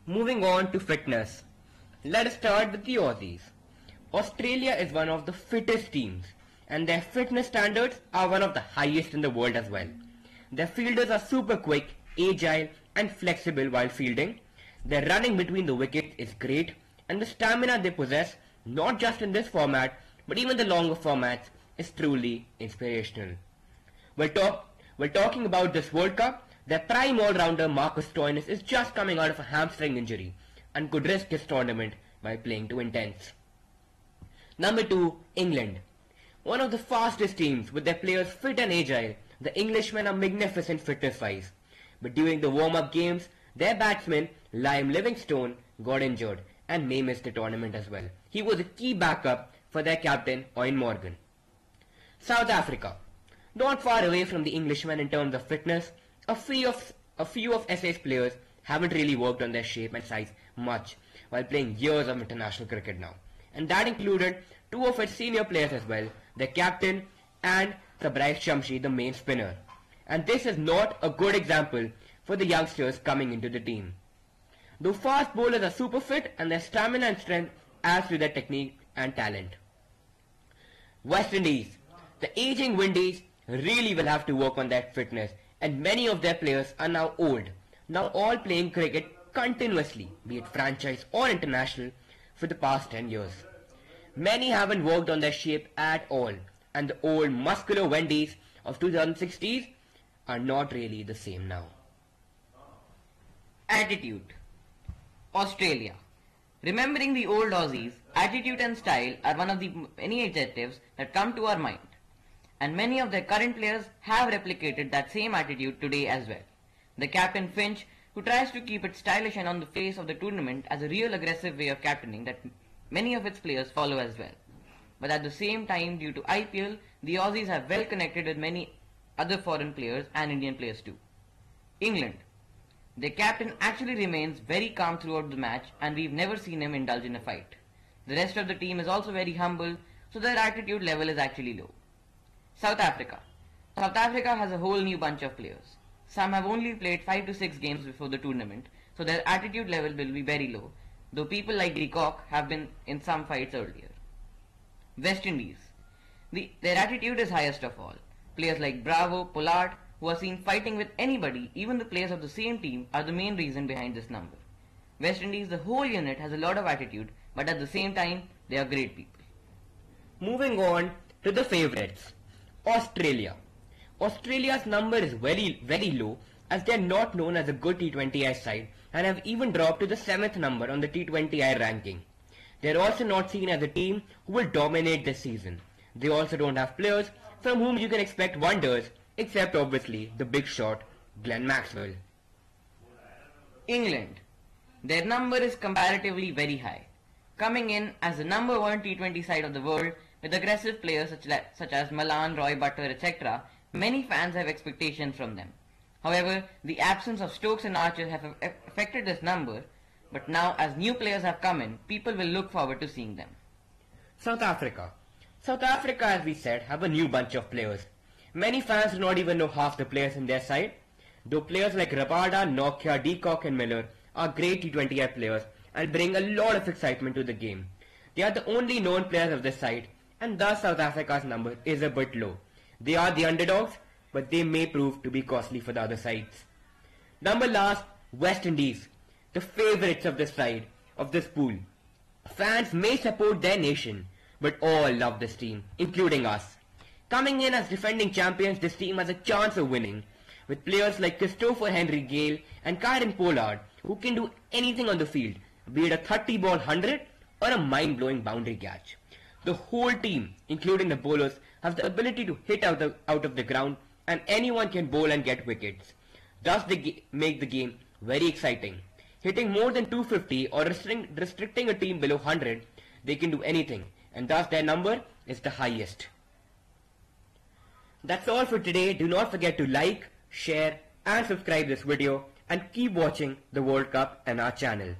Moving on to fitness. Let us start with the Aussies. Australia is one of the fittest teams, and their fitness standards are one of the highest in the world as well. Their fielders are super quick, agile and flexible while fielding. Their running between the wickets is great, and the stamina they possess, not just in this format but even the longer formats, is truly inspirational. While talking about this World Cup, their prime all-rounder Marcus Stoinis is just coming out of a hamstring injury and could risk his tournament by playing too intense. Number 2, England. One of the fastest teams with their players fit and agile, the Englishmen are magnificent fitness-wise. But during the warm-up games, their batsman Liam Livingstone got injured and may miss the tournament as well. He was a key backup for their captain Eoin Morgan. South Africa. Not far away from the Englishmen in terms of fitness, a few of SA's players haven't really worked on their shape and size much while playing years of international cricket now. And that included two of its senior players as well, their captain and Sabrais Shamshi, the main spinner. And this is not a good example for the youngsters coming into the team. Though fast bowlers are super fit and their stamina and strength adds to their technique and talent. West Indies. The aging Windies really will have to work on their fitness, and many of their players are now old, now all playing cricket continuously, be it franchise or international, for the past 10 years. Many haven't worked on their shape at all, and the old muscular Wendies of 2060s are not really the same now. Attitude. Australia. Remembering the old Aussies, attitude and style are one of the many adjectives that come to our mind. And many of their current players have replicated that same attitude today as well. The captain Finch, who tries to keep it stylish and on the face of the tournament as a real aggressive way of captaining that many of its players follow as well. But at the same time, due to IPL, the Aussies have well connected with many other foreign players and Indian players too. England. Their captain actually remains very calm throughout the match, and we've never seen him indulge in a fight. The rest of the team is also very humble, so their attitude level is actually low. South Africa. South Africa has a whole new bunch of players. Some have only played 5 to 6 games before the tournament, so their attitude level will be very low, though people like de Kock have been in some fights earlier. West Indies. Their attitude is highest of all. Players like Bravo, Pollard, who are seen fighting with anybody, even the players of the same team, are the main reason behind this number. West Indies, the whole unit, has a lot of attitude, but at the same time, they are great people. Moving on to the favourites. Australia. Australia's number is very low, as they are not known as a good T20I side and have even dropped to the 7th number on the T20I ranking. They are also not seen as a team who will dominate this season. They also don't have players from whom you can expect wonders, except obviously the big shot Glenn Maxwell. England. Their number is comparatively very high, coming in as the number 1 T20 side of the world with aggressive players such as Malan, Roy Butter, etc. Many fans have expectations from them. However, the absence of Stokes and Archer have affected this number, but now as new players have come in, people will look forward to seeing them. South Africa. South Africa, as we said, have a new bunch of players. Many fans do not even know half the players in their side, though players like Rabada, Nokia, de Kock and Miller are great T20I players and bring a lot of excitement to the game. They are the only known players of this side, and thus South Africa's number is a bit low. They are the underdogs, but they may prove to be costly for the other sides. Number last, West Indies, the favourites of this side, of this pool. Fans may support their nation, but all love this team, including us. Coming in as defending champions, this team has a chance of winning, with players like Christopher Henry Gale and Kieron Pollard, who can do anything on the field, be it a 30-ball 100 or a mind-blowing boundary catch. The whole team, including the bowlers, have the ability to hit out of the ground, and anyone can bowl and get wickets. Thus they make the game very exciting. Hitting more than 250 or restricting a team below 100, they can do anything, and thus their number is the highest. That's all for today. Do not forget to like, share and subscribe this video, and keep watching the World Cup and our channel.